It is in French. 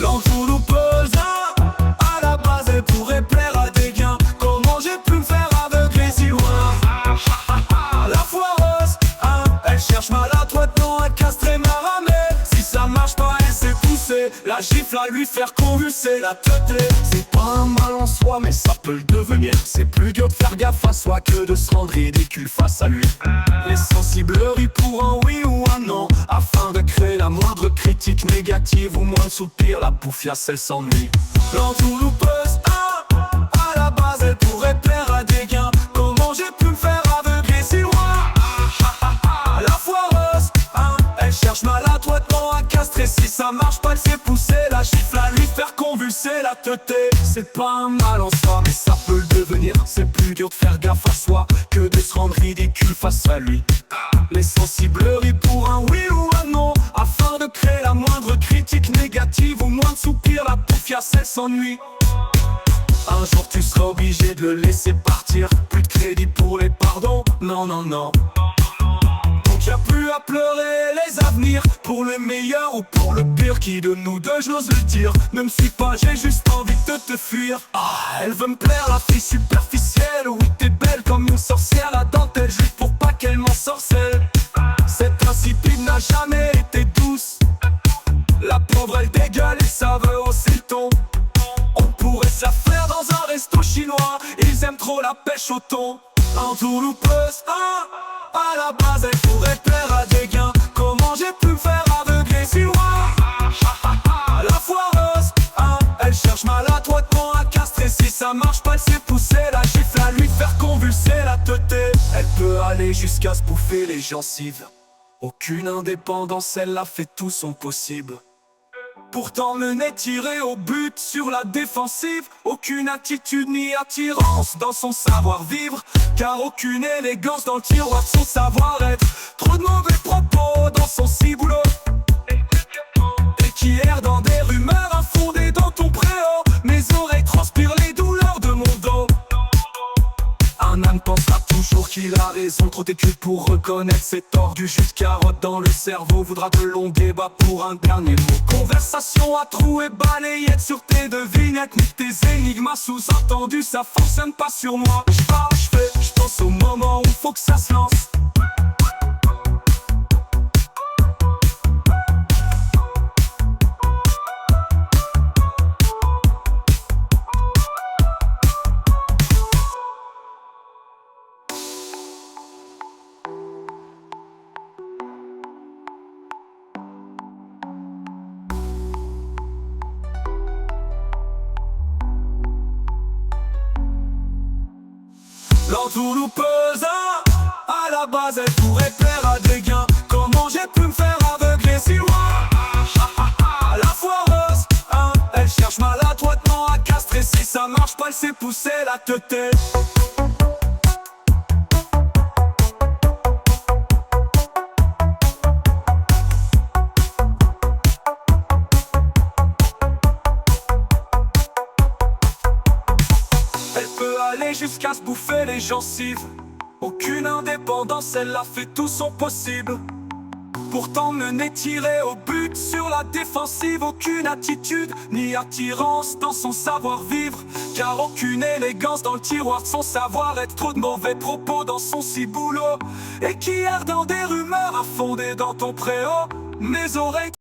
L'entourloupeuse, à la base elle pourrait plaire à des gains. Comment j'ai pu me faire aveugler si loin? La foireuse, elle cherche maladroitement à castrer ma ramée. Si ça marche pas, elle s'est poussée, la gifle à lui faire convulser la tête. C'est pas un mal en soi, mais ça peut le devenir. C'est plus dur de faire gaffe à soi que de se rendre ridicule face à lui. Les sensibles rient pour un oui ou un non, afin de créer la moindre critique négative ou moins de soupir, la poufiasse elle s'ennuie. L'entourloupeuse, à la base elle pourrait plaire à des gains. Comment j'ai pu me faire aveugler si loin? La foireuse, elle cherche maladroitement à castrer. Si ça marche pas, elle s'est poussée, la gifle à lui faire convulser la tête. C'est pas un mal en soi, mais ça peut le devenir. C'est plus dur de faire gaffe à soi que de se rendre ridicule face à lui. Les sensibles rient pour un oui ou un non, afin de créer la moindre critique négative ou moins de soupir, la poufiasse elle s'ennuie. Un jour tu seras obligé de le laisser partir. Plus de crédit pour les pardons, non non non. Donc y'a plus à pleurer les avenirs, pour le meilleur ou pour le pire. Qui de nous deux, j'ose le dire. Ne me suis pas, j'ai juste envie de te fuir. Elle veut me plaire, la fille superficielle. Oui t'es belle comme une sorcière, la dentelle juste pour pas qu'elle m'ensorcelle. Cette insipide n'a jamais été douce. La pauvre elle dégueule et ça veut hausser le ton. On pourrait se la faire dans un resto chinois, ils aiment trop la pêche au thon. L'entourloupeuse, à la base elle pourrait plaire à des gains. Comment j'ai pu me faire aveugler si loin? La foireuse, elle cherche maladroitement à castrer. Si ça marche pas, elle s'est poussée, la gifle à lui faire convulser la tête. Elle peut aller jusqu'à se bouffer les gencives. Aucune indépendance, elle a fait tout son possible. Pourtant le nez tiré au but sur la défensive. Aucune attitude ni attirance dans son savoir-vivre, car aucune élégance dans le tiroir de son savoir-être. Trop de mauvais propos dans son ciboulot, et qui erre dans des rumeurs infondées dans ton préau. Mes oreilles transpirent les douleurs de mon dos. Un âne pensera toujours qu'il a raison. Trop têtu pour reconnaître ses torts. Du jus de carotte dans le cerveau voudra de longs débats pour un dernier mot. Conversation à trous et balayette sur tes devinettes. Ni tes énigmes sous-entendu, ça fonctionne pas sur moi. Je parle, je fais, je pense au moment où faut que ça se lance. L'entourloupeuse, à la base elle pourrait plaire à des gains. Comment j'ai pu me faire aveugler si loin? La foireuse, elle cherche maladroitement à castrer. Si ça marche pas, elle s'est poussée la tête. Aller jusqu'à se bouffer les gencives. Aucune indépendance, elle a fait tout son possible. Pourtant le nez tiré au but sur la défensive. Aucune attitude ni attirance dans son savoir-vivre, car aucune élégance dans le tiroir de son savoir-être. Trop de mauvais propos dans son ciboulot, et qui erre dans des rumeurs infondées dans ton préau. Mes oreilles